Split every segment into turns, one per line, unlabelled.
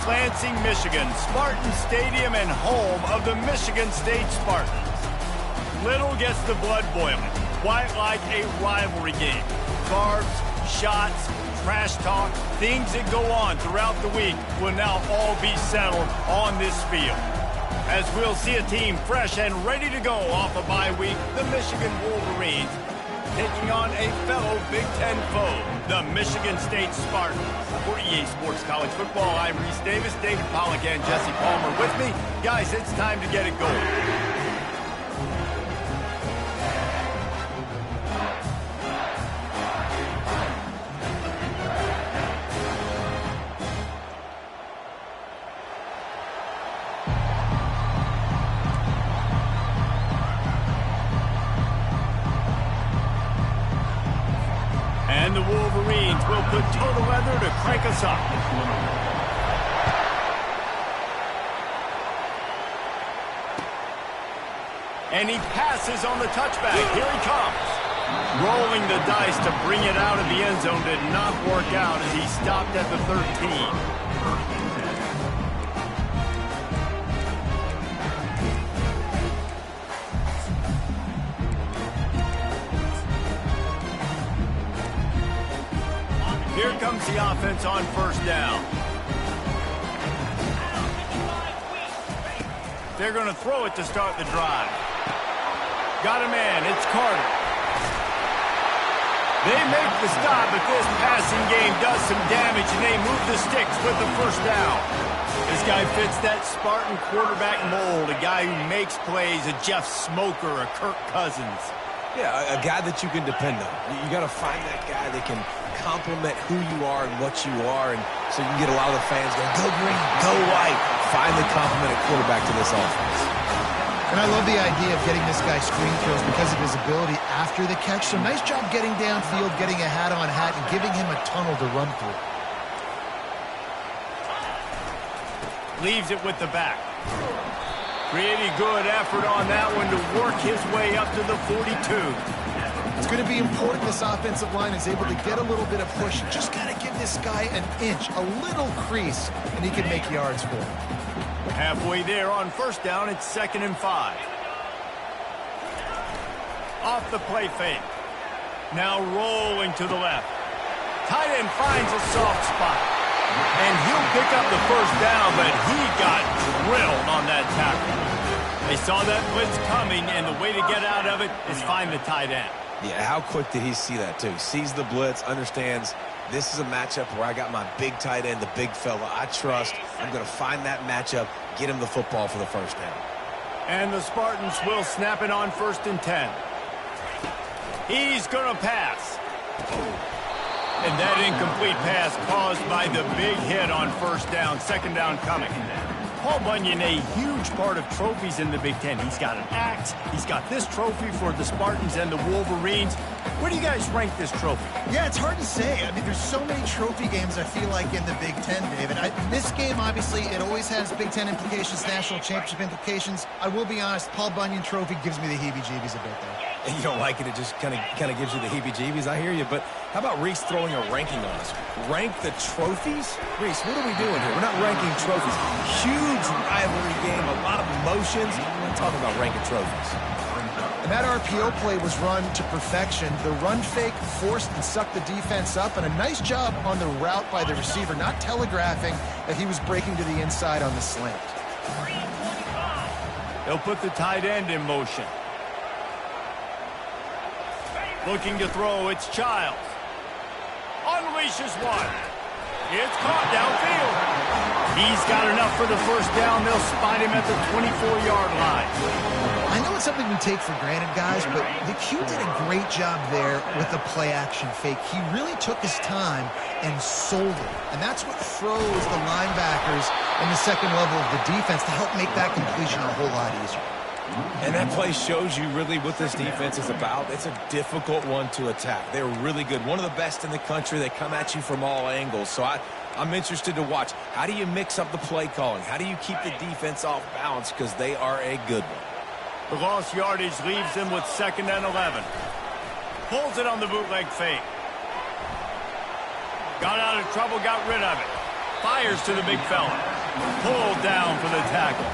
East Lansing, Michigan, Spartan Stadium and home of the Michigan State Spartans. Little gets the blood boiling, quite like a rivalry game. Barbs, shots, trash talk, things that go on throughout the week will now all be settled on this field. As we'll see a team fresh and ready to go off a bye week, the Michigan Wolverines taking on a fellow Big Ten foe, the Michigan State Spartans. For EA Sports College Football, I'm Reese Davis, David Pollack, and Jesse Palmer with me. Guys, it's time to get it going. And the Wolverines will put total weather to crank us up. And he passes on the touchback. Here he comes. Rolling the dice to bring it out of the end zone did not work out as he stopped at the 13. Here comes the offense on first down. They're going to throw it to start the drive. Got a man. It's Carter. They make the stop, but this passing game does some damage, and they move the sticks with the first down. This guy fits that Spartan quarterback mold, a guy who makes plays, a Jeff Smoker, a Kirk Cousins.
Yeah, a guy that you can depend on. You got to find that guy that can complement who you are and what you are, and so you can get a lot of the fans going, go green, go white. Find the complement at quarterback to this offense.
And I love the idea of getting this guy screen throws because of his ability after the catch. So nice job getting downfield, getting a hat-on-hat, and giving him a tunnel to run through.
Leaves it with the back. Pretty good effort on that one to work his way up to the 42.
It's going to be important this offensive line is able to get a little bit of push. Just got to give this guy an inch, a little crease, and he can make yards for him.
Halfway there on first down, it's 2nd and 5. Off the play fake. Now rolling to the left. Tight end finds a soft spot. And he'll pick up the first down, but he got drilled on that tackle. They saw that blitz coming, and the way to get out of it is find the tight end.
Yeah, how quick did he see that, too? Sees the blitz, understands this is a matchup where I got my big tight end, the big fella I trust. I'm going to find that matchup, get him the football for the first down.
And the Spartans will snap it on 1st and 10. He's going to pass. And that incomplete pass caused by the big hit on first down, 2nd down coming. Paul Bunyan, a huge part of trophies in the Big Ten. He's got an axe. He's got this trophy for the Spartans and the Wolverines. Where do you guys rank this trophy?
Yeah, it's hard to say. I mean, there's so many trophy games, I feel like, in the Big Ten, David. This game, obviously, it always has Big Ten implications, national championship implications. I will be honest, Paul Bunyan trophy gives me the heebie-jeebies a bit there.
And you don't like it, it just kind of gives you the heebie-jeebies. I hear you, but how about Reese throwing a ranking on us? Rank the trophies? Reese, what are we doing here? We're not ranking trophies. Huge rivalry game, a lot of emotions. We're not talking about ranking trophies.
And that RPO play was run to perfection. The run fake forced and sucked the defense up, and a nice job on the route by the receiver, not telegraphing that he was breaking to the inside on the slant.
They'll put the tight end in motion. Looking to throw, it's Childs. Unleashes one. It's caught downfield. He's got enough for the first down. They'll spot him at the 24-yard line.
I know it's something we take for granted, guys, but the Q did a great job there with the play-action fake. He really took his time and sold it. And that's what froze the linebackers in the second level of the defense to help make that completion a whole lot easier.
And that play shows you really what this defense is about. It's a difficult one to attack. They're really good. One of the best in the country. They come at you from all angles. So I'm interested to watch. How do you mix up the play calling? How do you keep the defense off balance? Because they are a good one.
The lost yardage leaves them with 2nd and 11. Pulls it on the bootleg fake. Got out of trouble, got rid of it. Fires to the big fella. Pulled down for the tackle.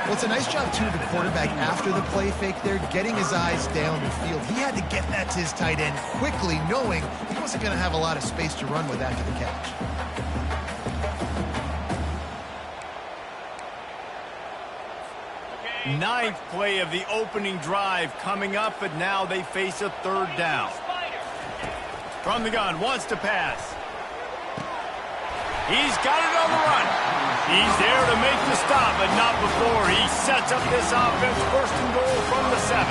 Well, it's a nice job, too, of the quarterback after the play fake there, getting his eyes down the field. He had to get that to his tight end quickly, knowing he wasn't going to have a lot of space to run with after the catch.
Ninth play of the opening drive coming up, but now they face a third down. From the gun, wants to pass. He's got it on the run. He's there to make the stop, but not before he sets up this offense. First and goal from the 7.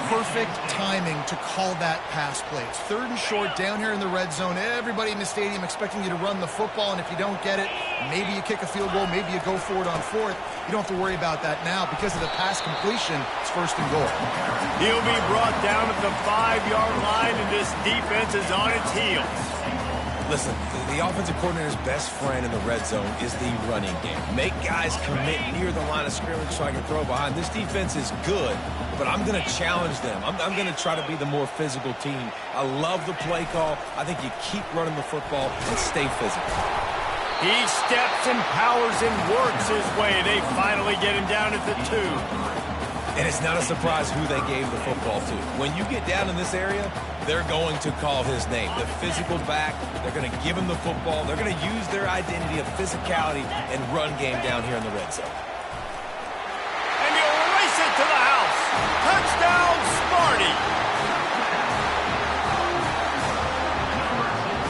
Perfect timing to call that pass play. It's third and short down here in the red zone. Everybody in the stadium expecting you to run the football, and if you don't get it, maybe you kick a field goal, maybe you go for it on fourth. You don't have to worry about that now. Because of the pass completion, it's first and goal.
He'll be brought down at the 5-yard line, and this defense is on its heels.
Listen, the offensive coordinator's best friend in the red zone is the running game. Make guys commit near the line of scrimmage so I can throw behind. This defense is good, but I'm going to challenge them. I'm going to try to be the more physical team. I love the play call. I think you keep running the football and stay physical.
He steps and powers and works his way. They finally get him down at the 2.
And it's not a surprise who they gave the football to. When you get down in this area, they're going to call his name. The physical back, they're going to give him the football. They're going to use their identity of physicality and run game down here in the red zone.
And he'll race it to the house. Touchdown, Smarty.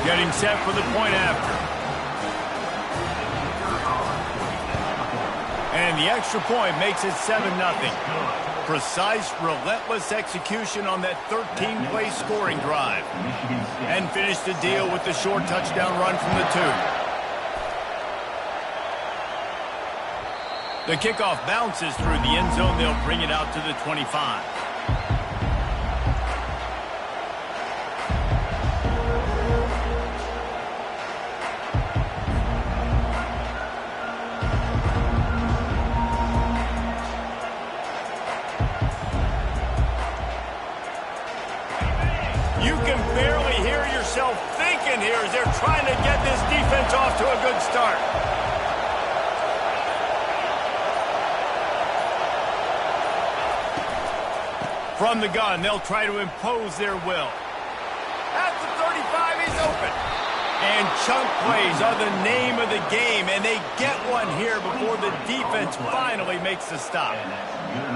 Getting set for the point after. And the extra point makes it 7-0. Precise, relentless execution on that 13-play scoring drive. And finish the deal with the short touchdown run from the 2. The kickoff bounces through the end zone. They'll bring it out to the 25. Thinking here as they're trying to get this defense off to a good start. From the gun, they'll try to impose their will. At the 35, he's open. And chunk plays are the name of the game, and they get one here before the defense finally makes the stop.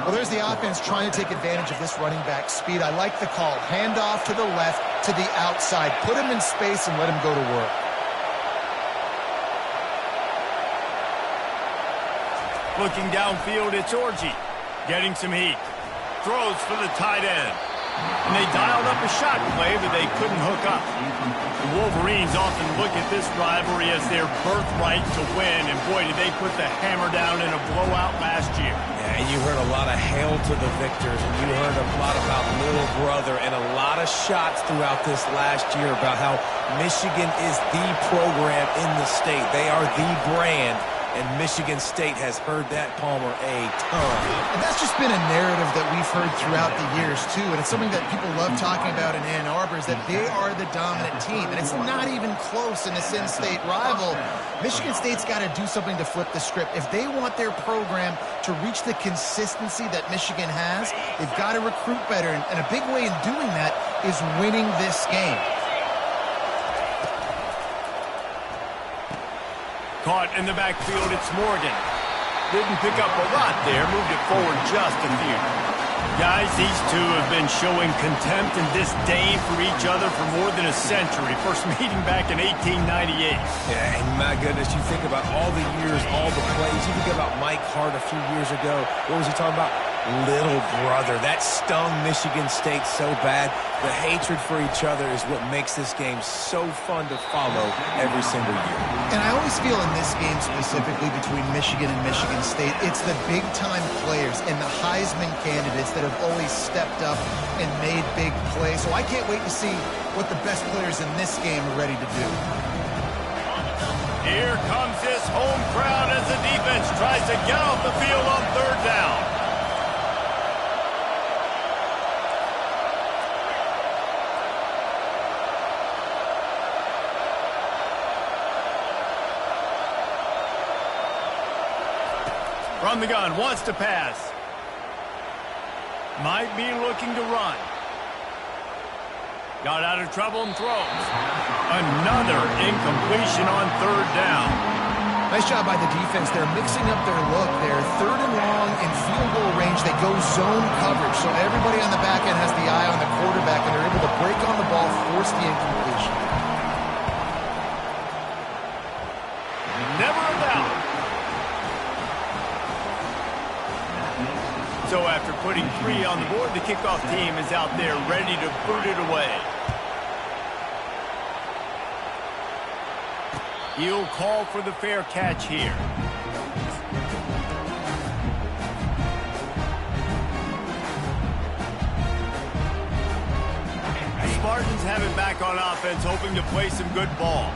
Well, there's the offense trying to take advantage of this running back speed. I like the call. Hand off to the left, to the outside. Put him in space and let him go to work.
Looking downfield, it's Orji. Getting some heat. Throws for the tight end. And they dialed up a shot play, but they couldn't hook up. The Wolverines often look at this rivalry as their birthright to win, and boy, did they put the hammer down in a blowout last year.
Yeah, and you heard a lot of hail to the victors, and you heard a lot about little brother, and a lot of shots throughout this last year about how Michigan is the program in the state. They are the brand. And Michigan State has heard that, Palmer, a ton.
And that's just been a narrative that we've heard throughout the years, too. And it's something that people love talking about in Ann Arbor is that they are the dominant team. And it's not even close in this in-state rival. Michigan State's got to do something to flip the script. If they want their program to reach the consistency that Michigan has, they've got to recruit better. And a big way in doing that is winning this game.
Caught in the backfield, it's Morgan. Didn't pick up a lot there, moved it forward just a few. Guys, these two have been showing contempt and disdain for each other for more than a century. First meeting back in 1898.
Yeah, and my goodness, you think about all the years, all the plays. You think about Mike Hart a few years ago. What was he talking about? Little brother. That stung Michigan State so bad. The hatred for each other is what makes this game so fun to follow every single year.
And I always feel in this game specifically between Michigan and Michigan State, it's the big-time players and the Heisman candidates that have always stepped up and made big plays. So I can't wait to see what the best players in this game are ready to do.
Here comes this home crowd as the defense tries to get off the field on third down. From the gun, wants to pass. Might be looking to run. Got out of trouble and throws. Another incompletion on third down.
Nice job by the defense. They're mixing up their look. They're third and long in field goal range. They go zone coverage. So everybody on the back end has the eye on the quarterback, and they're able to break on the ball, force the incompletion.
Never a doubt. So after putting 3 on the board, the kickoff team is out there ready to boot it away. He'll call for the fair catch here. Spartans have it back on offense, hoping to play some good ball.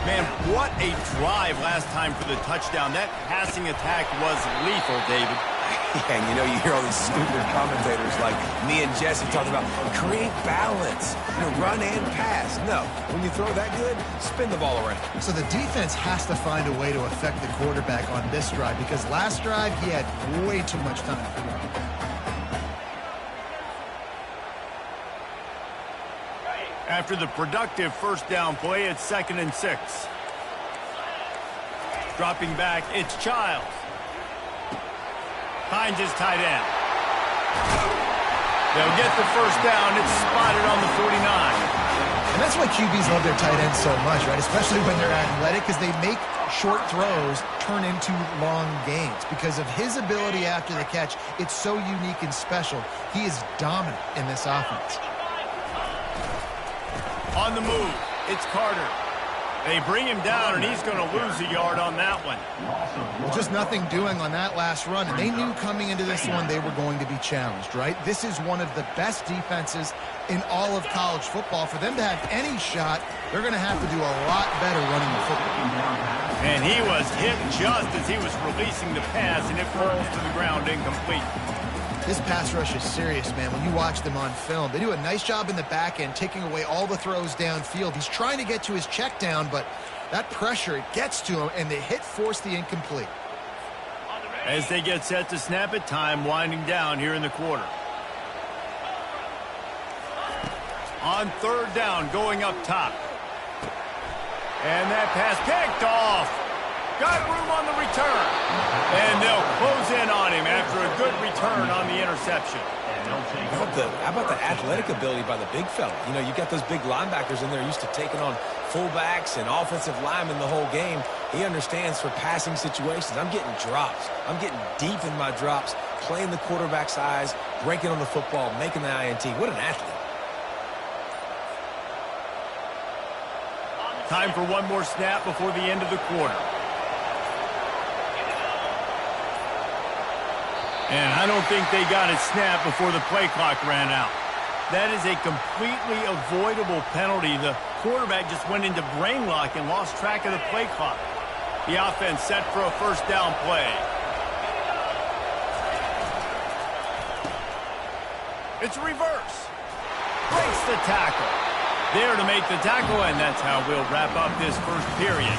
Man, what a drive last time for the touchdown. That passing attack was lethal, David.
Yeah, and you know, you hear all these stupid commentators like me and Jesse talking about create balance, run and pass. No, when you throw that good, spin the ball around.
So the defense has to find a way to affect the quarterback on this drive, because last drive he had way too much time.
After the productive first down play, it's 2nd and 6. Dropping back, it's Childs. Finds his tight end. They'll get the first down. It's spotted on the 49.
And that's why QBs love their tight ends so much, right? Especially when they're athletic, because they make short throws turn into long gains. Because of his ability after the catch, it's so unique and special. He is dominant in this offense.
On the move, it's Carter. They bring him down, and he's going to lose a yard on that one.
Well, just nothing doing on that last run, and they knew coming into this one they were going to be challenged, right? This is one of the best defenses in all of college football. For them to have any shot, they're going to have to do a lot better running the football.
And he was hit just as he was releasing the pass, and it falls to the ground incomplete.
This pass rush is serious, man. When you watch them on film, they do a nice job in the back end, taking away all the throws downfield. He's trying to get to his check down, but that pressure, it gets to him, and the hit forced the incomplete.
As they get set to snap it, time winding down here in the quarter. On third down, going up top. And that pass picked off. Got room on the return. And they'll close in on him after a good return on the interception.
How about the athletic ability by the big fella? You got those big linebackers in there used to taking on fullbacks and offensive linemen the whole game. He understands for passing situations. I'm getting drops. I'm getting deep in my drops, playing the quarterback's eyes, breaking on the football, making the INT. What an athlete.
Time for one more snap before the end of the quarter. And I don't think they got it snapped before the play clock ran out. That is a completely avoidable penalty. The quarterback just went into brain lock and lost track of the play clock. The offense set for a first down play. It's a reverse. Breaks the tackle. There to make the tackle, and that's how we'll wrap up this first period.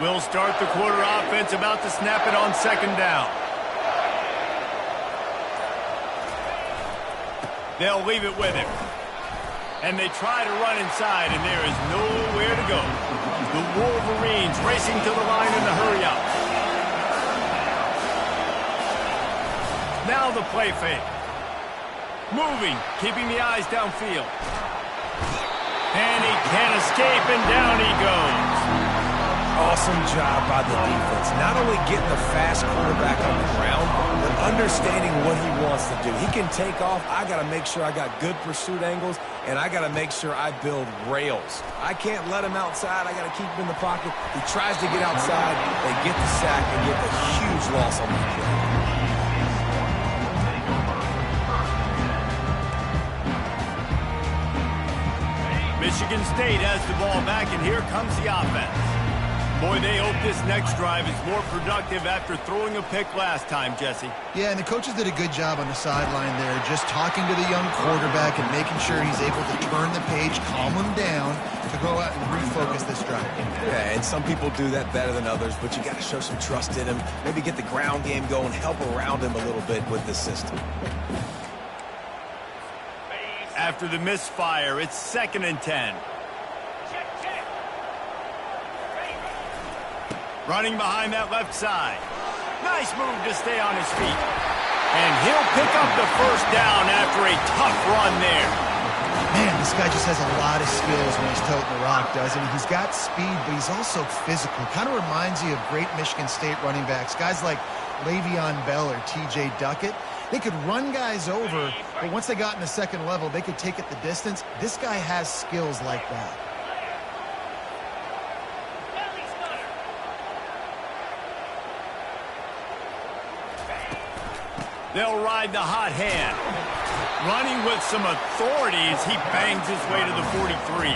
We'll start the quarter offense, about to snap it on second down. They'll leave it with him. And they try to run inside, and there is nowhere to go. The Wolverines racing to the line in the hurry-up. Now the play fake. Moving, keeping the eyes downfield. And he can't escape, and down he goes.
Awesome job by the defense. Not only getting the fast quarterback on the ground, but understanding what he wants to do. He can take off. I got to make sure I got good pursuit angles, and I got to make sure I build rails. I can't let him outside. I got to keep him in the pocket. He tries to get outside. They get the sack and get the huge loss on the play.
Michigan State has the ball back, and here comes the offense. Boy, they hope this next drive is more productive after throwing a pick last time, Jesse.
Yeah, and the coaches did a good job on the sideline there, just talking to the young quarterback and making sure he's able to turn the page, calm him down, to go out and refocus this drive.
Yeah, and some people do that better than others, but you got to show some trust in him, maybe get the ground game going, help around him a little bit with this system.
After the misfire, it's 2nd and 10. Running behind that left side. Nice move to stay on his feet. And he'll pick up the first down after a tough run there.
Man, this guy just has a lot of skills when he's toting the rock, doesn't he? He's got speed, but he's also physical. Kind of reminds you of great Michigan State running backs. Guys like Le'Veon Bell or T.J. Duckett. They could run guys over, but once they got in the second level, they could take it the distance. This guy has skills like that.
They'll ride the hot hand. Running with some authority as he bangs his way to the 43.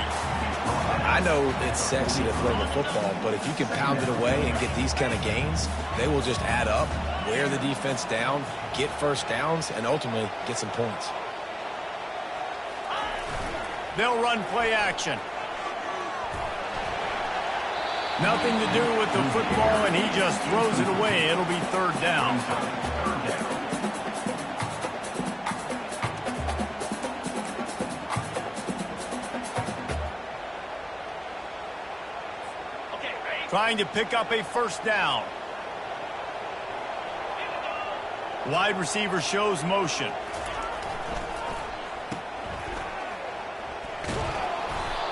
I know it's sexy to throw the football, but if you can pound it away and get these kind of gains, they will just add up, wear the defense down, get first downs, and ultimately get some points.
They'll run play action. Nothing to do with the football, and he just throws it away. It'll be 3rd down. Trying to pick up a first down. Wide receiver shows motion.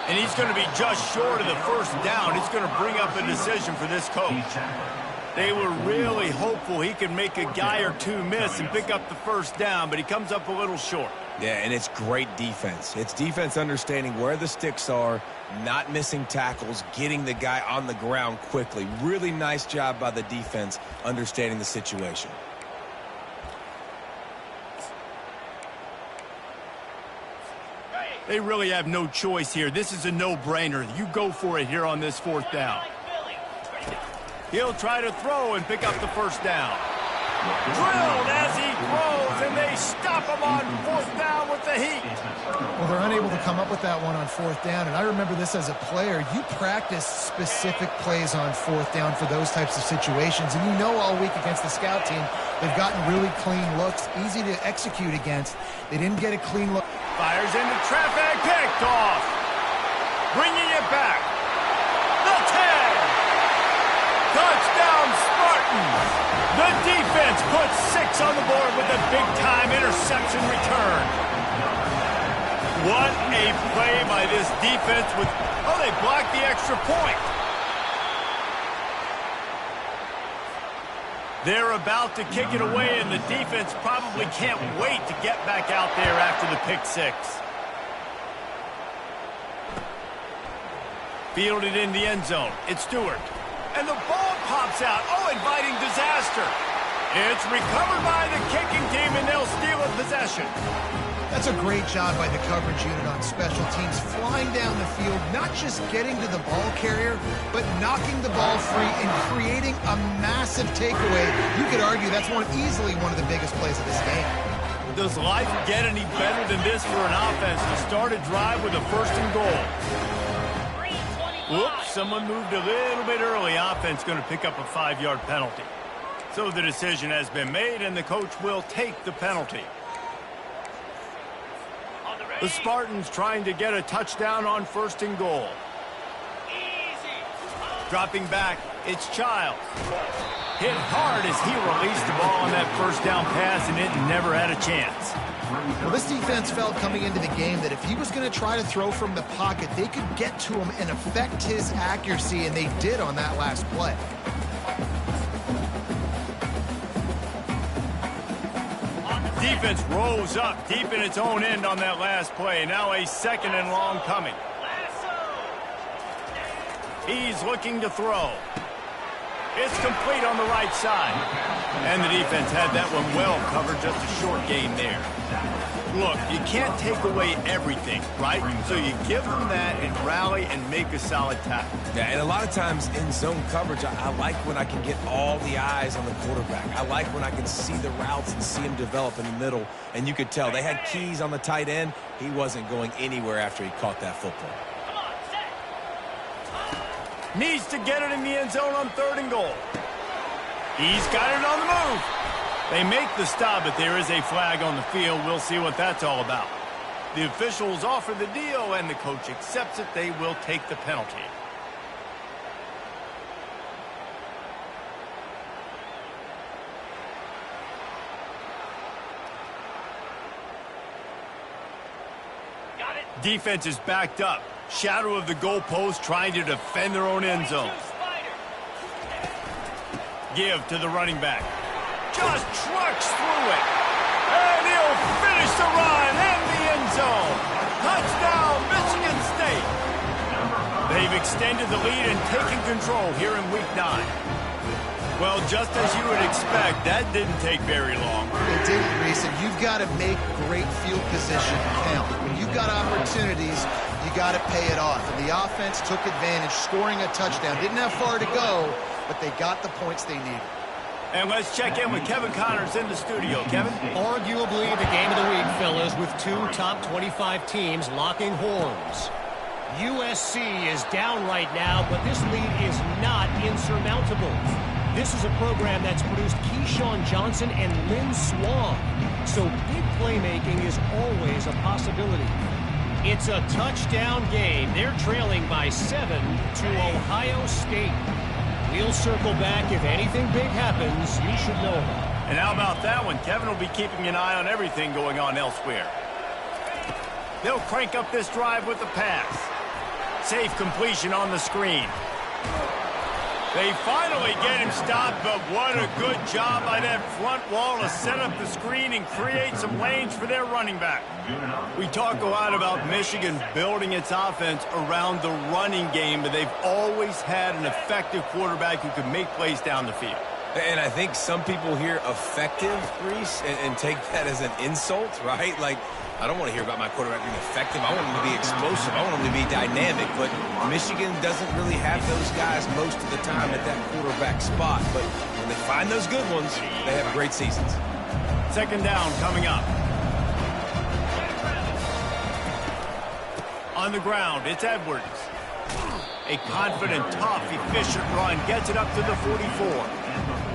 And he's going to be just short of the first down. It's going to bring up a decision for this coach. They were really hopeful he could make a guy or two miss and pick up the first down, but he comes up a little short.
Yeah, and it's great defense. It's defense understanding where the sticks are, not missing tackles, getting the guy on the ground quickly. Really nice job by the defense understanding the situation.
They really have no choice here. This is a no-brainer. You go for it here on this 4th down. He'll try to throw and pick up the first down. Drilled as he throws, and they stop him on 4th down with the heat.
Well, they're unable to come up with that one on 4th down, and I remember this as a player. You practice specific plays on 4th down for those types of situations, and you know all week against the scout team, they've gotten really clean looks, easy to execute against. They didn't get a clean look.
Fires into traffic, picked off. Bringing it back. The 10. Touchdown, Spartans. The defense puts 6 on the board with a big-time interception return. What a play by this defense with... Oh, they blocked the extra point. They're about to kick it away, and the defense probably can't wait to get back out there after the pick 6. Fielded in the end zone. It's Stewart. And the ball pops out. Oh, inviting disaster. It's recovered by the kicking team, and they'll steal a possession.
That's a great job by the coverage unit on special teams, flying down the field, not just getting to the ball carrier, but knocking the ball free and creating a massive takeaway. You could argue that's easily one of the biggest plays of this game.
Does life get any better than this for an offense to start a drive with a 1st and goal? Whoops, someone moved a little bit early. Offense going to pick up a 5-yard penalty. So the decision has been made, and the coach will take the penalty. The Spartans trying to get a touchdown on 1st and goal. Dropping back, it's Childs. Hit hard as he released the ball on that 1st down pass, and it never had a chance.
Well, this defense felt coming into the game that if he was going to try to throw from the pocket, they could get to him and affect his accuracy, and they did on that last play.
Defense rose up deep in its own end on that last play. Now a 2nd and long coming. He's looking to throw. It's complete on the right side. And the defense had that one well covered, just a short gain there. Look, you can't take away everything, right? So you give them that and rally and make a solid tackle.
Yeah, and a lot of times in zone coverage, I like when I can get all the eyes on the quarterback. I like when I can see the routes and see him develop in the middle. And you could tell they had keys on the tight end. He wasn't going anywhere after he caught that football.
Needs to get it in the end zone on 3rd and goal. He's got it on the move. They make the stop, but there is a flag on the field. We'll see what that's all about. The officials offer the deal, and the coach accepts it. They will take the penalty. Got it. Defense is backed up. Shadow of the goalpost, trying to defend their own end zone. Give to the running back. Just trucks through it. And he'll finish the run in the end zone. Touchdown, Michigan State. They've extended the lead and taken control here in Week 9. Well, just as you would expect, that didn't take very long.
It didn't, Reese, and you've got to make great field position count. When you've got opportunities, you got to pay it off. And the offense took advantage, scoring a touchdown. Didn't have far to go, but they got the points they needed.
And let's check in with Kevin Connors in the studio. Kevin?
Arguably the game of the week, fellas, with 2 top 25 teams locking horns. USC is down right now, but this lead is not insurmountable. This is a program that's produced Keyshawn Johnson and Lynn Swan, so big playmaking is always a possibility. It's a touchdown game. They're trailing by 7 to Ohio State. We'll circle back. If anything big happens, you should know about it.
And how about that one? Kevin will be keeping an eye on everything going on elsewhere. They'll crank up this drive with the pass. Safe completion on the screen. They finally get him stopped, but what a good job by that front wall to set up the screen and create some lanes for their running back. We talk a lot about Michigan building its offense around the running game, but they've always had an effective quarterback who can make plays down the field.
And I think some people hear effective, Reese, and take that as an insult, right? Like, I don't want to hear about my quarterback being effective. I want him to be explosive. I want him to be dynamic. But Michigan doesn't really have those guys most of the time at that quarterback spot. But when they find those good ones, they have great seasons.
2nd down coming up. On the ground, it's Edwards. A confident, tough, efficient run gets it up to the 44.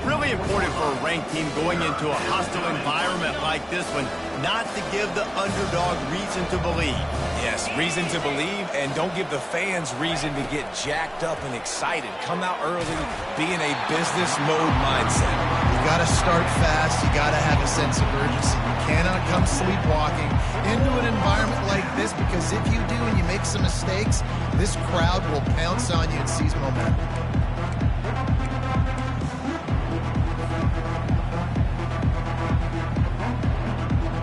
Really important for a ranked team going into a hostile environment like this one, not to give the underdog reason to believe.
Yes, reason to believe, and don't give the fans reason to get jacked up and excited. Come out early, be in a business mode mindset.
You got to start fast. You got to have a sense of urgency. You cannot come sleepwalking into an environment like this, because if you do and you make some mistakes, this crowd will pounce on you and seize momentum.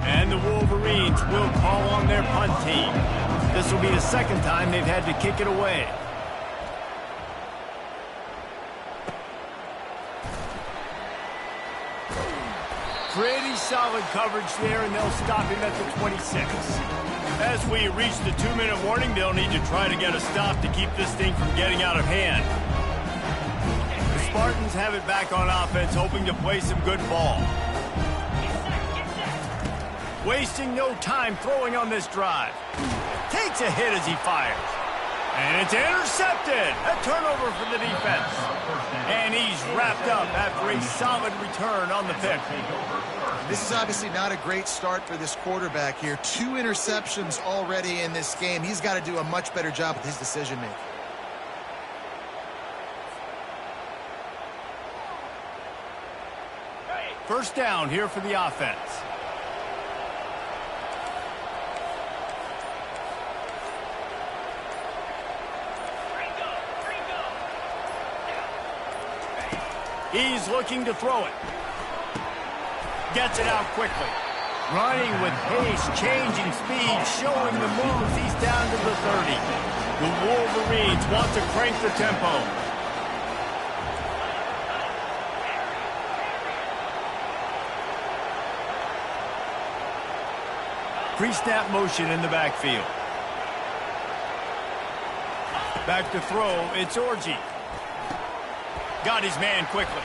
And the Wolverines will call on their punt team. This will be the 2nd time they've had to kick it away. Pretty solid coverage there, and they'll stop him at the 26. As we reach the 2-minute warning, they'll need to try to get a stop to keep this thing from getting out of hand. The Spartans have it back on offense, hoping to play some good ball. Wasting no time throwing on this drive. Takes a hit as he fires. And it's intercepted. A turnover for the defense. And he's wrapped up after a solid return on the pick.
This is obviously not a great start for this quarterback here. 2 interceptions already in this game. He's got to do a much better job with his decision-making.
First down here for the offense. He's looking to throw it. Gets it out quickly. Running with pace, changing speed, showing the moves. He's down to the 30. The Wolverines want to crank the tempo. Pre-snap motion in the backfield. Back to throw, it's Orji. Got his man quickly.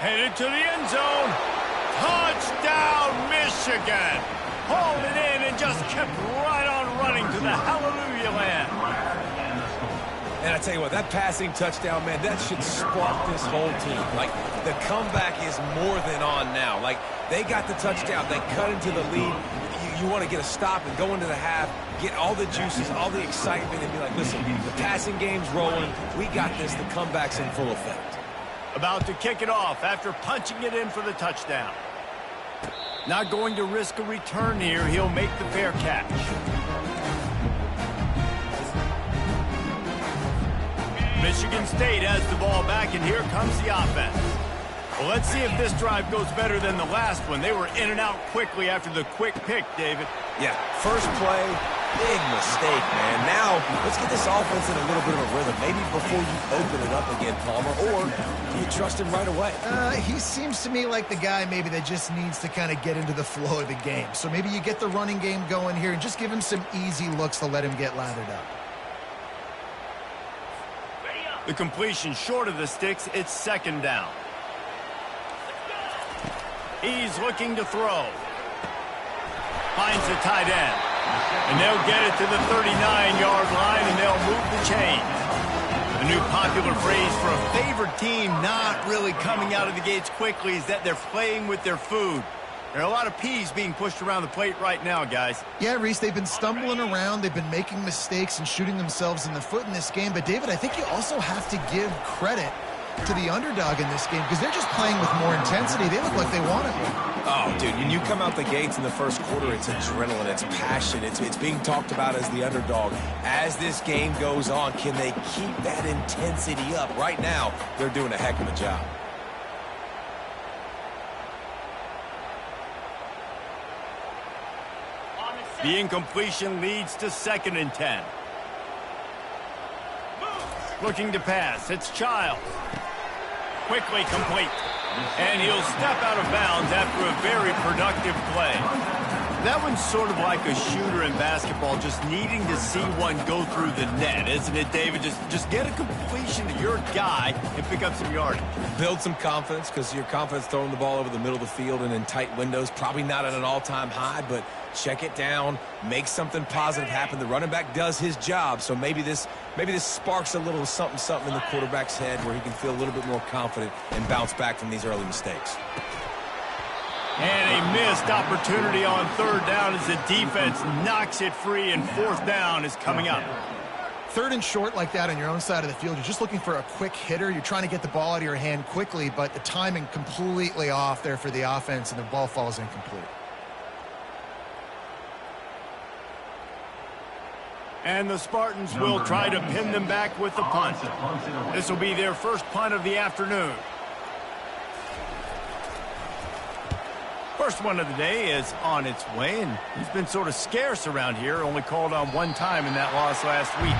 Headed to the end zone. Touchdown, Michigan! Hauled it in and just kept right on running to the hallelujah land.
And I tell you what, that passing touchdown, man, that should spark this whole team. Like, the comeback is more than on now. Like, they got the touchdown. They cut into the lead. You want to get a stop and go into the half, get all the juices, all the excitement, and be like, listen, the passing game's rolling. We got this. The comeback's in full effect.
About to kick it off after punching it in for the touchdown. Not going to risk a return here. He'll make the fair catch. Michigan State has the ball back, and here comes the offense. Well, let's see if this drive goes better than the last one. They were in and out quickly after the quick pick, David.
Yeah, first play, big mistake, man. Now, let's get this offense in a little bit of a rhythm. Maybe before you open it up again, Palmer, or do you trust him right away?
He seems to me like the guy maybe that just needs to kind of get into the flow of the game. So maybe you get the running game going here and just give him some easy looks to let him get lathered up.
The completion short of the sticks. It's second down. He's looking to throw. Finds the tight end. And they'll get it to the 39-yard line, and they'll move the chains. The new popular phrase for a favored team not really coming out of the gates quickly is that they're playing with their food. There are a lot of peas being pushed around the plate right now, guys.
Yeah, Reese, they've been stumbling around. They've been making mistakes and shooting themselves in the foot in this game. But, David, I think you also have to give credit to the underdog in this game because they're just playing with more intensity. They look like they want it.
Oh, dude, when you come out the gates in the first quarter, it's adrenaline, it's passion, it's being talked about as the underdog. As this game goes on, can they keep that intensity up? Right now, they're doing a heck of a job.
The incompletion leads to 2nd and 10. Looking to pass. It's Childs. Quickly complete. And he'll step out of bounds after a very productive play. That one's sort of like a shooter in basketball, just needing to see one go through the net, isn't it, David? Just get a completion to your guy and pick up some yardage.
Build some confidence because your confidence throwing the ball over the middle of the field and in tight windows, probably not at an all-time high, but check it down, make something positive happen. The running back does his job, so maybe this sparks a little something in the quarterback's head where he can feel a little bit more confident and bounce back from these early mistakes.
And a missed opportunity on 3rd down as the defense knocks it free, and 4th down is coming up.
3rd and short like that on your own side of the field, you're just looking for a quick hitter. You're trying to get the ball out of your hand quickly, but the timing completely off there for the offense, and the ball falls incomplete.
And the Spartans will try to pin them back with the punt. This will be their first punt of the afternoon. First one of the day is on its way, and he's been sort of scarce around here, only called on one time in that loss last week.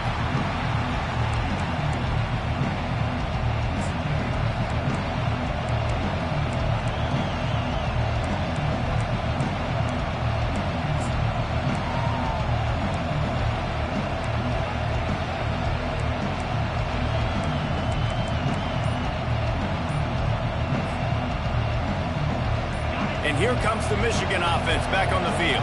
And here comes the Michigan offense back on the field.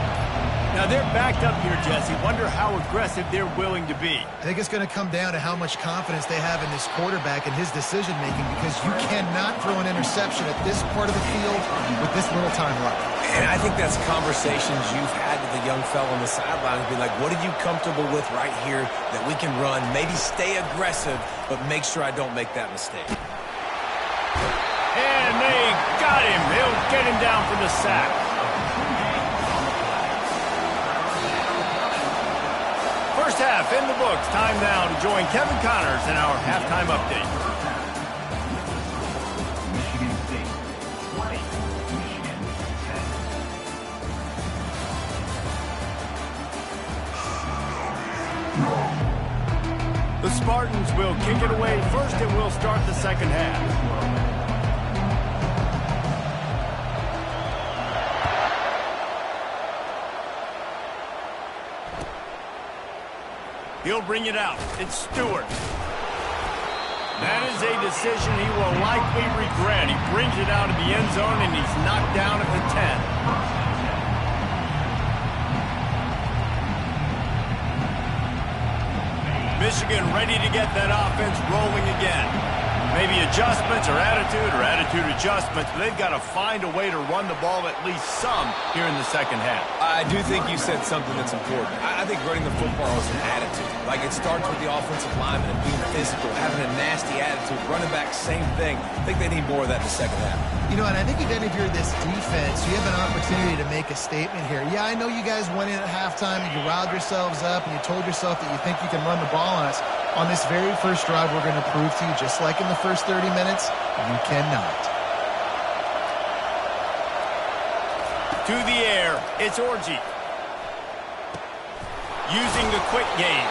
Now they're backed up here, Jesse. Wonder how aggressive they're willing to be.
I think it's going to come down to how much confidence they have in this quarterback and his decision-making, because you cannot throw an interception at this part of the field with this little time left.
And I think that's conversations you've had with the young fella on the sidelines. Be like, what are you comfortable with right here that we can run? Maybe stay aggressive, but make sure I don't make that mistake.
And they got him. They'll get him down for the sack. First half in the books. Time now to join Kevin Connors in our halftime update.
Michigan State 20, Michigan 10.
The Spartans will kick it away first, and we'll start the second half. He'll bring it out. It's Stewart. That is a decision he will likely regret. He brings it out of the end zone, and he's knocked down at the 10. Michigan ready to get that offense rolling again. Maybe adjustments or attitude adjustments, but they've got to find a way to run the ball at least some here in the second half.
I do think you said something that's important. I think running the football is an attitude. Like, it starts with the offensive lineman and being physical, having a nasty attitude. Running back, same thing. I think they need more of that in the second half.
You know, and I think again, if you're this defense, you have an opportunity to make a statement here. Yeah, I know you guys went in at halftime and you riled yourselves up and you told yourself that you think you can run the ball on us. On this very first drive, we're going to prove to you, just like in the first 30 minutes, you cannot.
To the air, it's Orji. Using the quick game.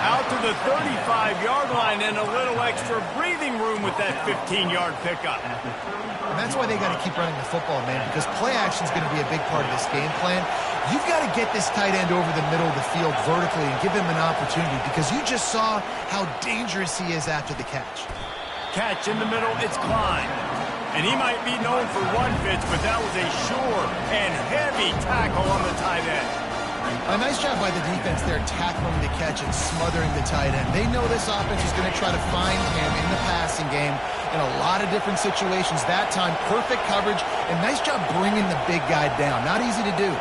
Out to the 35-yard line and a little extra breathing room with that 15-yard pickup.
And that's why they got to keep running the football, man, because play action is going to be a big part of this game plan. You've got to get this tight end over the middle of the field vertically and give him an opportunity, because you just saw how dangerous he is after the catch.
Catch in the middle, it's Klein. And he might be known for run fits, but that was a sure and heavy tackle on the tight end.
A nice job by the defense there, tackling the catch and smothering the tight end. They know this offense is going to try to find him in the passing game in a lot of different situations. That time, perfect coverage, and nice job bringing the big guy down. Not easy to do.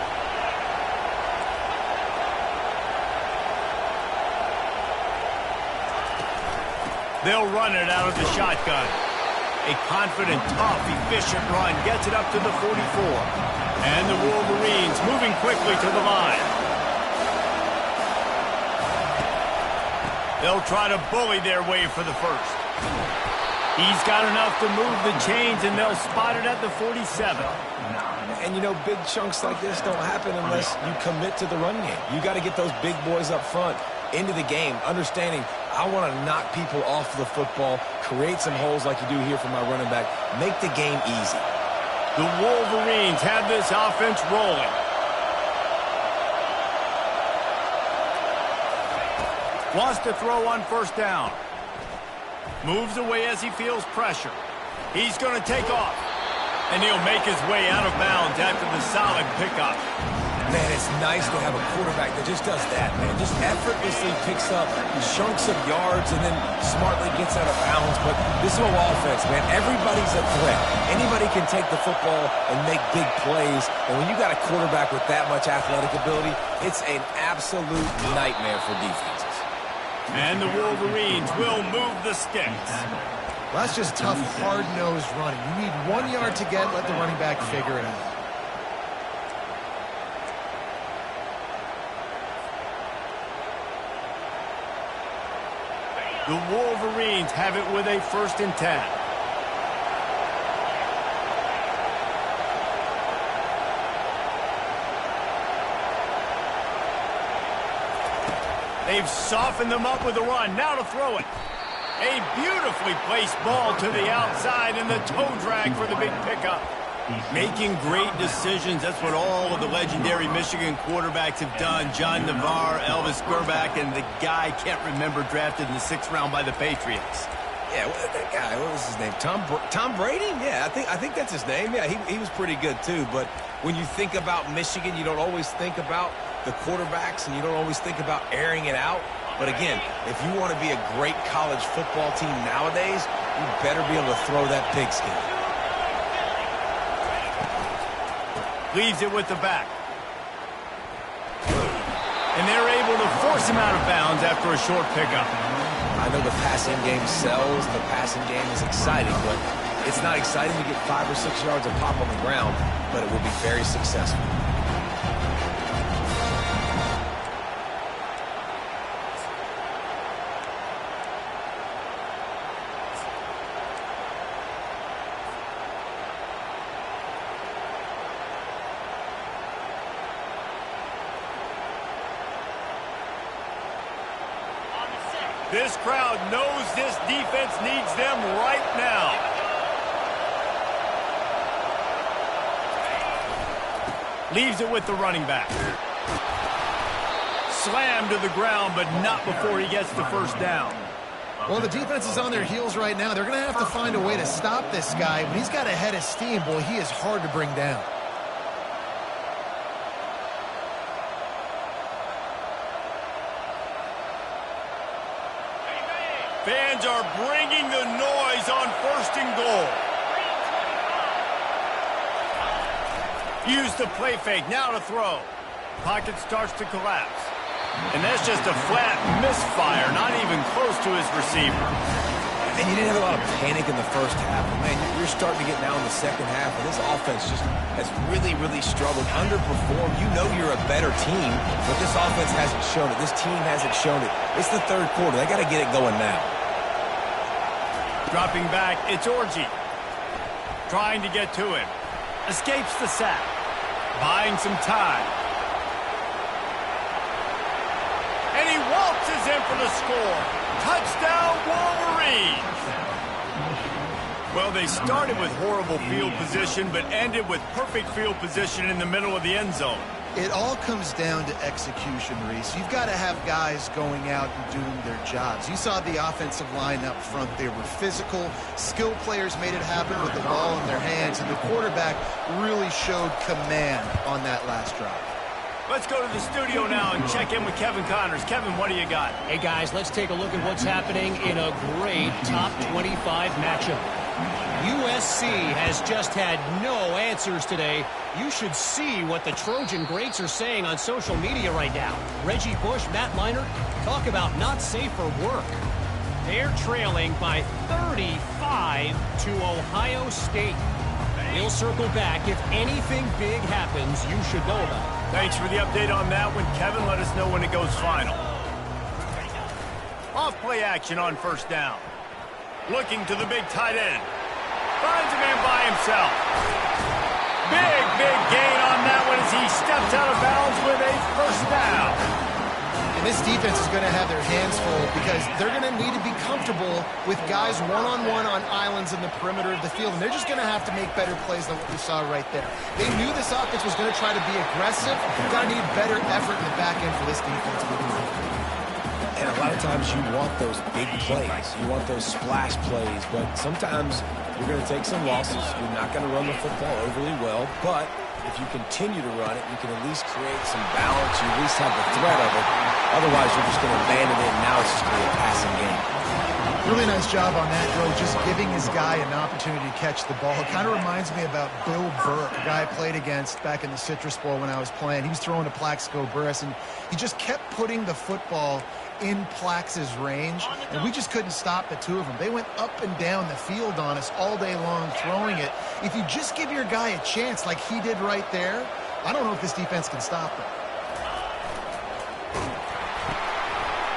They'll run it out of the shotgun. A confident, tough, efficient run gets it up to the 44. And the Wolverines moving quickly to the line. They'll try to bully their way for the first. He's got enough to move the chains, and they'll spot it at the 47.
And, you know, big chunks like this don't happen unless you commit to the run game. You got to get those big boys up front into the game, understanding I want to knock people off the football, create some holes like you do here for my running back, make the game easy.
The Wolverines have this offense rolling. Wants to throw on first down. Moves away as he feels pressure. He's going to take off. And he'll make his way out of bounds after the solid pickup.
Man, it's nice to have a quarterback that just does that, man. Just effortlessly picks up chunks of yards and then smartly gets out of bounds. But this whole offense, man, everybody's a threat. Anybody can take the football and make big plays. And when you got a quarterback with that much athletic ability, it's an absolute nightmare for defenses.
And the Wolverines will move the sticks.
Well, that's just tough, hard-nosed running. You need 1 yard to get, let the running back figure it out.
The Wolverines have it with a 1st and 10. They've softened them up with a run. Now to throw it. A beautifully placed ball to the outside, and the toe drag for the big pickup. Making great decisions. That's what all of the legendary Michigan quarterbacks have done. John Navarre, Elvis Grbac, and the guy, can't remember, drafted in the 6th round by the Patriots.
Yeah, that guy, what was his name? Tom Brady? Yeah, I think that's his name. Yeah, he was pretty good too. But when you think about Michigan, you don't always think about the quarterbacks, and you don't always think about airing it out. But again, if you want to be a great college football team nowadays, you better be able to throw that pigskin.
Leaves it with the back. And they're able to force him out of bounds after a short pickup.
I know the passing game sells, the passing game is exciting, but it's not exciting to get 5 or 6 yards of pop on the ground, but it will be very successful.
This crowd knows this defense needs them right now. Leaves it with the running back. slammed to the ground, but not before he gets the first down.
Well, the defense is on their heels right now. They're going to have to find a way to stop this guy. When he's got a head of steam, boy, he is hard to bring down.
Fans are bringing the noise on 1st and goal. Use the play fake, now to throw. Pocket starts to collapse. And that's just a flat misfire, not even close to his receiver.
And you didn't have a lot of panic in the first half. But man, you're starting to get now in the second half, and this offense just has really, really struggled, underperformed. You know you're a better team, but this offense hasn't shown it. This team hasn't shown it. It's the 3rd quarter. They got to get it going now.
Dropping back, it's Orji. Trying to get to him. Escapes the sack. Buying some time. And he waltzes in for the score. Touchdown, Wolverines! Well, they started with horrible field position, but ended with perfect field position in the middle of the end zone.
It all comes down to execution, Reese. You've got to have guys going out and doing their jobs. You saw the offensive line up front. They were physical. Skill players made it happen with the ball in their hands, and the quarterback really showed command on that last drive.
Let's go to the studio now and check in with Kevin Connors. Kevin, what do you got?
Hey, guys, let's take a look at what's happening in a great top 25 matchup. USC has just had no answers today. You should see what the Trojan greats are saying on social media right now. Reggie Bush, Matt Leinart, talk about not safe for work. They're trailing by 35 to Ohio State. We'll circle back. If anything big happens, you should know about it.
Thanks for the update on that one, Kevin. Let us know when it goes final. Off play action on 1st down. Looking to the big tight end. Finds a man by himself. Big gain on that one as he steps out of bounds with a 1st down.
And this defense is going to have their hands full because they're going to need to be comfortable with guys one-on-one on islands in the perimeter of the field. And they're just going to have to make better plays than what we saw right there. They knew this offense was going to try to be aggressive. They're going to need better effort in the back end for this defense moving forward.
And a lot of times you want those big plays. You want those splash plays. But sometimes you're going to take some losses. You're not going to run the football overly well. But if you continue to run it, you can at least create some balance. You at least have the threat of it. Otherwise, you're just going to abandon it, and now it's just going to be a passing game.
Really nice job on that throw, just giving his guy an opportunity to catch the ball. It kind of reminds me about Bill Burke, a guy I played against back in the Citrus Bowl when I was playing. He was throwing to Plaxico Burress, and he just kept putting the football in Plax's range, and we just couldn't stop the two of them. They went up and down the field on us all day long throwing it. If you just give your guy a chance like he did right there, I don't know if this defense can stop them.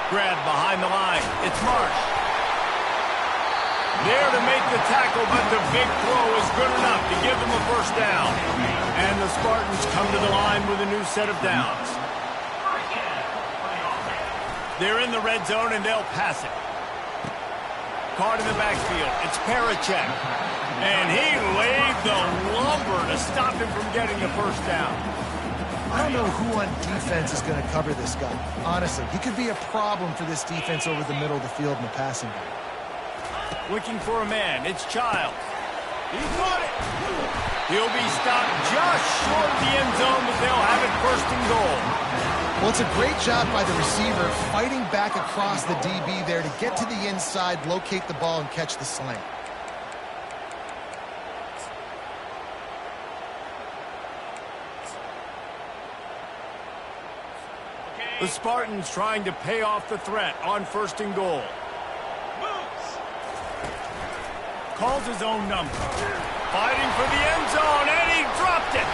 Grab behind the line. It's Marsh. There to make the tackle, but the big throw is good enough to give them a 1st down. And the Spartans come to the line with a new set of downs. They're in the red zone, and they'll pass it. Caught in the backfield. It's Parachek. And he laid the lumber to stop him from getting the 1st down.
I don't know who on defense is going to cover this guy. Honestly, he could be a problem for this defense over the middle of the field in the passing game.
Looking for a man. It's Childs. He got it. He'll be stopped just short of the end zone, but they'll have it 1st and goal.
Well, it's a great job by the receiver fighting back across the DB there to get to the inside, locate the ball, and catch the slant.
The Spartans trying to pay off the threat on 1st and goal. Calls his own number. Fighting for the end zone, and he dropped it.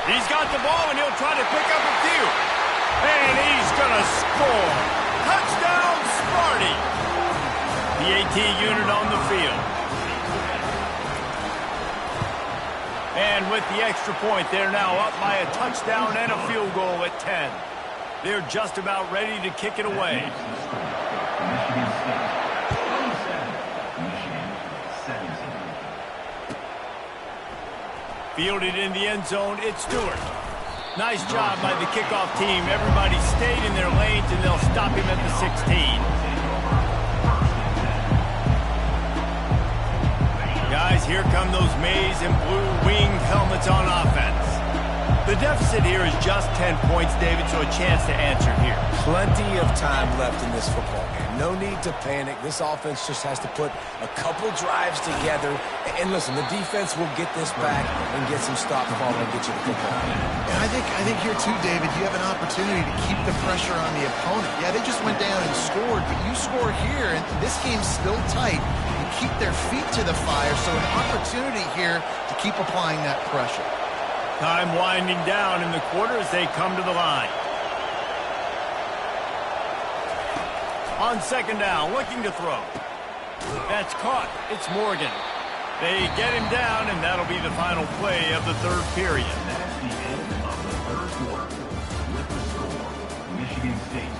He's got the ball, and he'll try to pick up a few. And he's going to score. Touchdown, Sparty. The AT unit on the field. And with the extra point, they're now up by a touchdown and a field goal at 10. They're just about ready to kick it away. Fielded in the end zone, it's Stewart. Nice job by the kickoff team. Everybody stayed in their lanes, and they'll stop him at the 16. Guys, here come those maize and blue winged helmets on offense. The deficit here is just 10 points, David, so a chance to answer here.
Plenty of time left in this football game. No need to panic. This offense just has to put a couple drives together. And listen, the defense will get this back and get some stops ball and get you the football.
And I think here too, David, you have an opportunity to keep the pressure on the opponent. Yeah, they just went down and scored, but you score here, and this game's still tight. You keep their feet to the fire, so an opportunity here to keep applying that pressure.
Time winding down in the quarter as they come to the line. On second down, looking to throw. That's caught. It's Morgan. They get him down, and that'll be the final play of the third period.
That's the end of the third quarter. With the score, Michigan State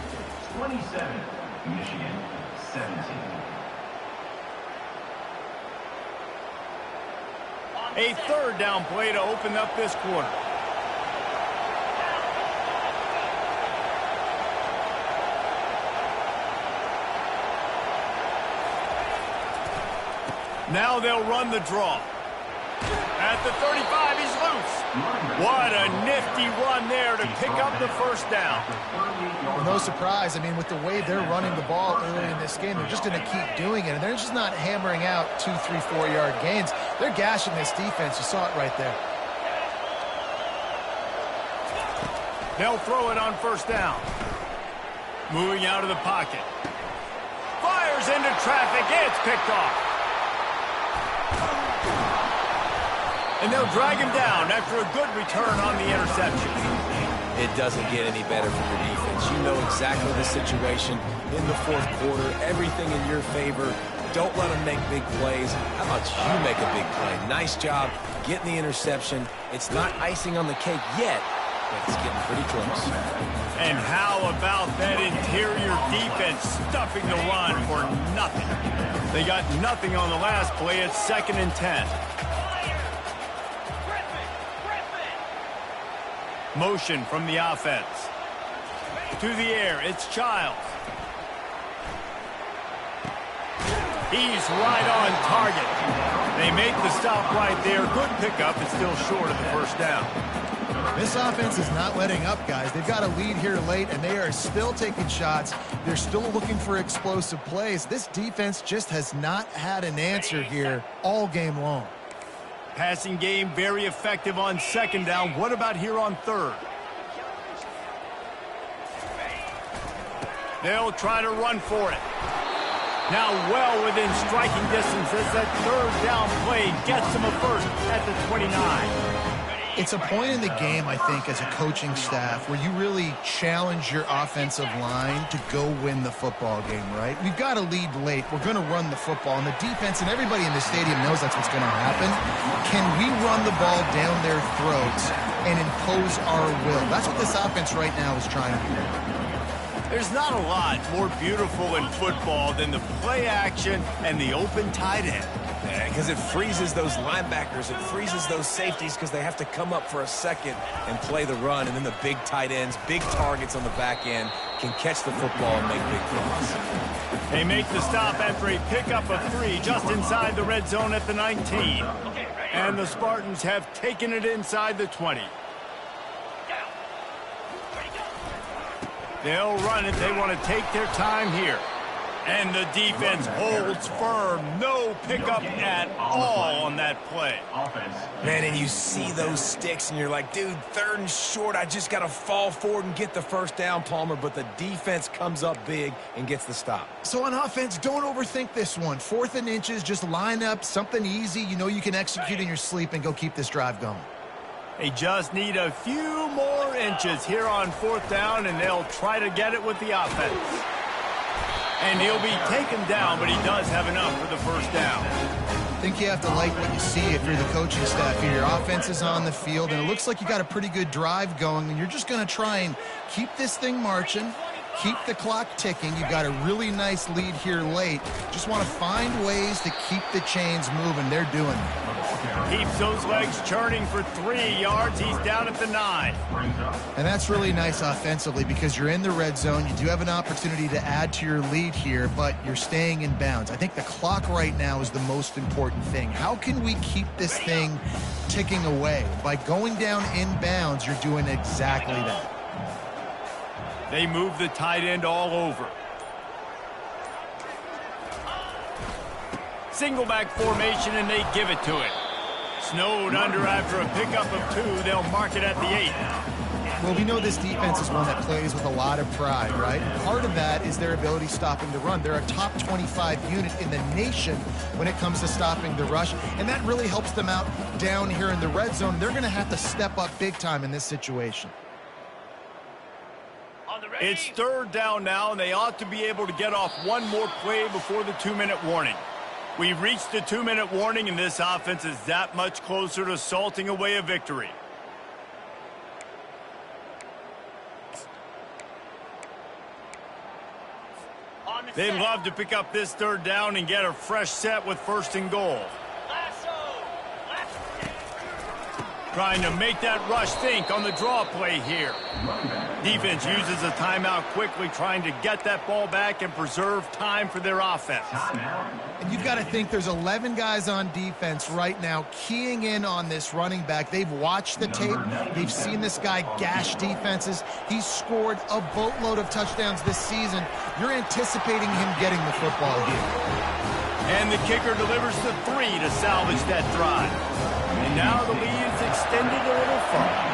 27, Michigan 17.
A third down play to open up this quarter. Now they'll run the draw. At the 35, he's loose. What a nifty run there to pick up the first down.
Well, no surprise. I mean, with the way they're running the ball early in this game, they're just going to keep doing it. And they're just not hammering out 2, 3, 4-yard gains. They're gashing this defense. You saw it right there.
They'll throw it on first down. Moving out of the pocket. Fires into traffic. It's picked off. And they'll drag him down after a good return on the interception.
It doesn't get any better from your defense. You know exactly the situation in the fourth quarter. Everything in your favor. Don't let them make big plays. How about you make a big play? Nice job getting the interception. It's not icing on the cake yet, but it's getting pretty close.
And how about that interior defense stuffing the run for nothing? They got nothing on the last play. It's 2nd and 10. Motion from the offense. To the air, it's Childs. He's right on target. They make the stop right there. Good pickup. It's still short of the first down.
This offense is not letting up, guys. They've got a lead here late, and they are still taking shots. They're still looking for explosive plays. This defense just has not had an answer here all game long.
Passing game very effective on second down. What about here on third? They'll try to run for it. Now well within striking distance as that third down play gets them a first at the 29.
It's a point in the game, I think, as a coaching staff where you really challenge your offensive line to go win the football game, right? We've got a lead late. We're going to run the football. And the defense and everybody in the stadium knows that's what's going to happen. Can we run the ball down their throats and impose our will? That's what this offense right now is trying to do.
There's not a lot more beautiful in football than the play action and the open tight end.
Because it freezes those linebackers. It freezes those safeties because they have to come up for a second and play the run. And then the big tight ends, big targets on the back end can catch the football and make big plays.
They make the stop after a pickup of 3 just inside the red zone at the 19. And the Spartans have taken it inside the 20. They'll run it. They want to take their time here. And the defense holds firm. No pickup at all on that play.
Man, and you see those sticks, and you're like, dude, 3rd and short. I just got to fall forward and get the first down, Palmer. But the defense comes up big and gets the stop.
So on offense, don't overthink this one. 4th and inches, just line up something easy. You know you can execute in your sleep and go keep this drive going.
They just need a few more inches here on 4th down, and they'll try to get it with the offense. And he'll be taken down, but he does have enough for the first down.
I think you have to like what you see if you're the coaching staff here. Your offense is on the field, and it looks like you got a pretty good drive going, and you're just going to try and keep this thing marching, keep the clock ticking. You've got a really nice lead here late. Just want to find ways to keep the chains moving. They're doing it.
Keeps those legs churning for 3 yards. He's down at the 9.
And that's really nice offensively because you're in the red zone. You do have an opportunity to add to your lead here, but you're staying in bounds. I think the clock right now is the most important thing. How can we keep this thing ticking away? By going down in bounds, you're doing exactly that.
They move the tight end all over. Single back formation, and they give it to it. Snowed under after a pickup of 2. They'll mark it at the 8.
Well, we know this defense is one that plays with a lot of pride, right? Part of that is their ability stopping the run. They're a top 25 unit in the nation when it comes to stopping the rush, and that really helps them out down here in the red zone. They're going to have to step up big time in this situation.
It's 3rd down now, and they ought to be able to get off one more play before the 2-minute warning. We've reached the 2-minute warning, and this offense is that much closer to salting away a victory. They'd love to pick up this 3rd down and get a fresh set with 1st and goal. Trying to make that rush think on the draw play here. Defense uses a timeout quickly, trying to get that ball back and preserve time for their offense.
And you've got to think there's 11 guys on defense right now keying in on this running back. They've watched the tape. They've seen this guy gash defenses. He's scored a boatload of touchdowns this season. You're anticipating him getting the football here.
And the kicker delivers the 3 to salvage that drive. And now the lead is extended a little further.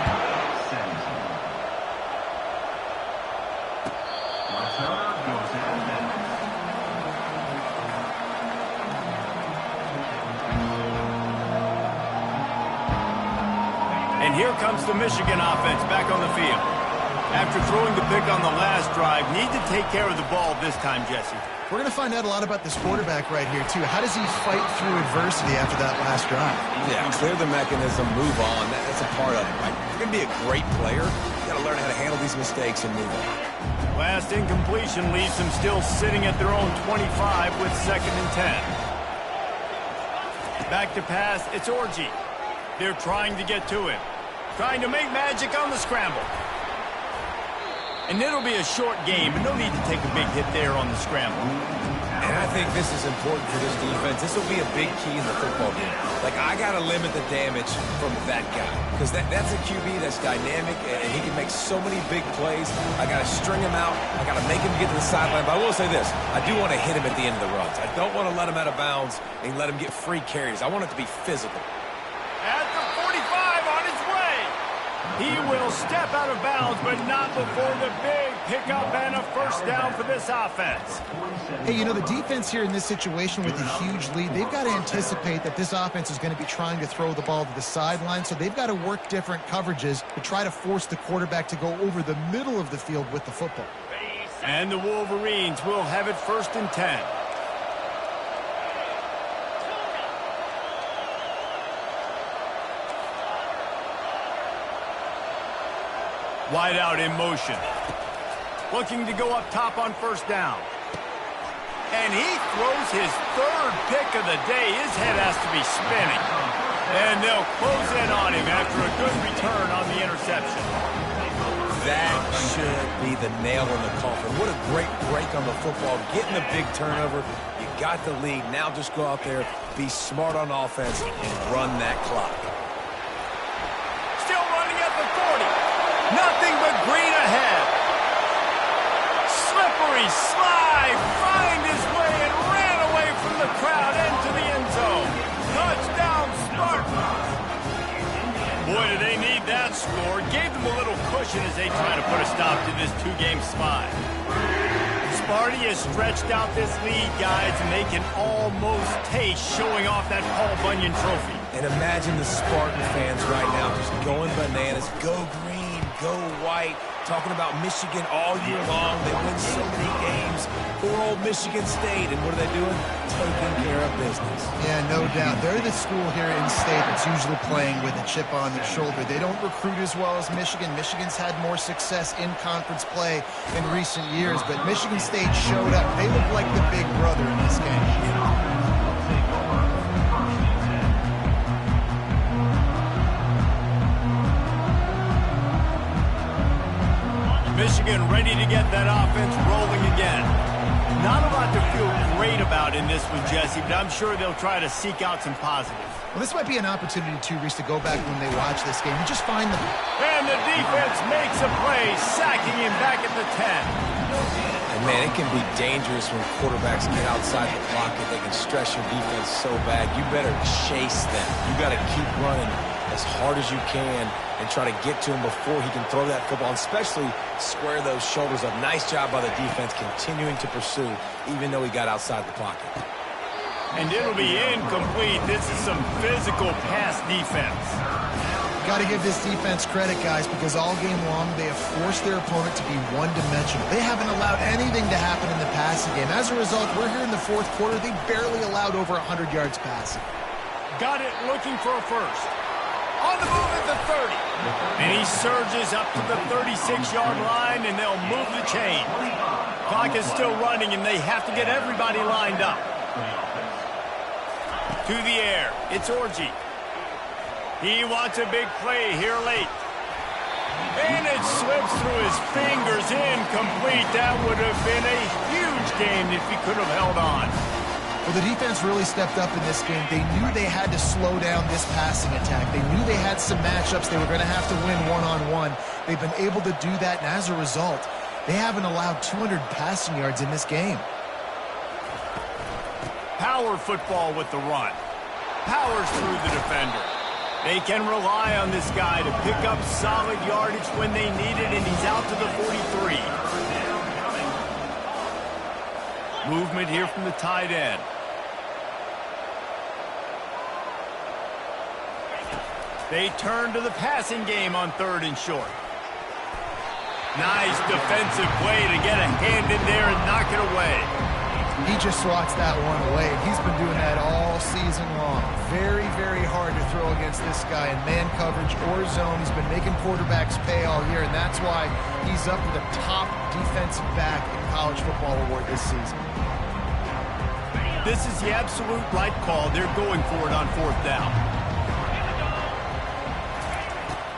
And here comes the Michigan offense back on the field. After throwing the pick on the last drive, need to take care of the ball this time, Jesse.
We're going to find out a lot about this quarterback right here, too. How does he fight through adversity after that last drive?
Yeah, clear the mechanism, move on. That's a part of it, right? If you're going to be a great player, you got to learn how to handle these mistakes and move on.
Last incompletion leaves them still sitting at their own 25 with 2nd and 10. Back to pass, it's Orji. They're trying to get to him. Trying to make magic on the scramble. And it'll be a short game, but no need to take a big hit there on the scramble.
And I think this is important for this defense. This will be a big key in the football game. Like, I got to limit the damage from that guy. Because that's a QB that's dynamic, and he can make so many big plays. I got to string him out. I got to make him get to the sideline. But I will say this. I do want to hit him at the end of the runs. I don't want to let him out of bounds and let him get free carries. I want it to be physical.
At the 45 on his way. He will step out of bounds, but not before the big pickup and a 1st down for this offense.
Hey, you know, the defense here in this situation with a huge lead, they've got to anticipate that this offense is going to be trying to throw the ball to the sideline, so they've got to work different coverages to try to force the quarterback to go over the middle of the field with the football.
And the Wolverines will have it 1st and 10. Wide out in motion. Looking to go up top on 1st down. And he throws his 3rd pick of the day. His head has to be spinning. And they'll close in on him after a good return on the interception.
That should be the nail in the coffin. What a great break on the football. Getting the big turnover. You got the lead. Now just go out there, be smart on offense, and run that clock.
Still running at the 40. Nothing but green ahead. Slippery slide, find his way and ran away from the crowd into the end zone. Touchdown, Spartans. Boy, do they need that score. Gave them a little cushion as they try to put a stop to this 2-game slide. Sparty has stretched out this lead, guys, and they can almost taste showing off that Paul Bunyan trophy.
And imagine the Spartan fans right now just going bananas. Go green. go white. Talking about Michigan all year long. They win so many games. Poor old Michigan State. And what are they doing? Taking care of business.
Yeah, no doubt. They're the school here in state that's usually playing with a chip on their shoulder. They don't recruit as well as Michigan. Michigan's had more success in conference play in recent years, but Michigan State showed up. They look like the big brother in this game.
Michigan ready to get that offense rolling again. Not a lot to feel great about in this one, Jesse, but I'm sure they'll try to seek out some positives.
Well, this might be an opportunity, too, Reese, to go back when they watch this game and just find them.
And the defense makes a play, sacking him back at the 10.
And, man, it can be dangerous when quarterbacks get outside the pocket. They can stress your defense so bad. You better chase them. You got to keep running as hard as you can and try to get to him before he can throw that football, and especially square those shoulders up. Nice job by the defense continuing to pursue, even though he got outside the pocket.
And it'll be incomplete. This is some physical pass defense.
Got to give this defense credit, guys, because all game long they have forced their opponent to be one-dimensional. They haven't allowed anything to happen in the passing game. As a result, we're here in the fourth quarter. They barely allowed over 100 yards passing.
Got it, looking for a first. On the move at the 30. And he surges up to the 36-yard line, and they'll move the chain. Clock is still running, and they have to get everybody lined up. To the air, it's Orji. He wants a big play here late. And it slips through his fingers, incomplete. That would have been a huge game if he could have held on.
Well, the defense really stepped up in this game. They knew they had to slow down this passing attack. They knew they had some matchups they were going to have to win one-on-one. They've been able to do that, and as a result, they haven't allowed 200 passing yards in this game.
Power football with the run. Powers through the defender. They can rely on this guy to pick up solid yardage when they need it, and he's out to the 43. Movement here from the tight end. They turn to the passing game on 3rd and short. Nice defensive play to get a hand in there and knock it away.
He just swats that one away. He's been doing that all season long. Very, very hard to throw against this guy in man coverage or zone. He's been making quarterbacks pay all year, and that's why he's up for the top defensive back in college football award this season.
This is the absolute right call. They're going for it on 4th down.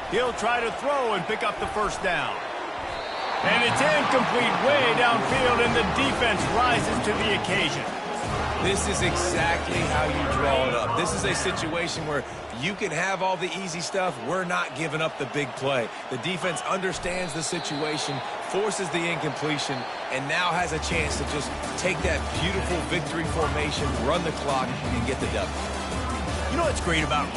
He'll try to throw and pick up the 1st down. And it's incomplete way downfield, and the defense rises to the occasion.
This is exactly how you draw it up. This is a situation where you can have all the easy stuff. We're not giving up the big play. The defense understands the situation, forces the incompletion, and now has a chance to just take that beautiful victory formation, run the clock, and get the W.
You know what's great about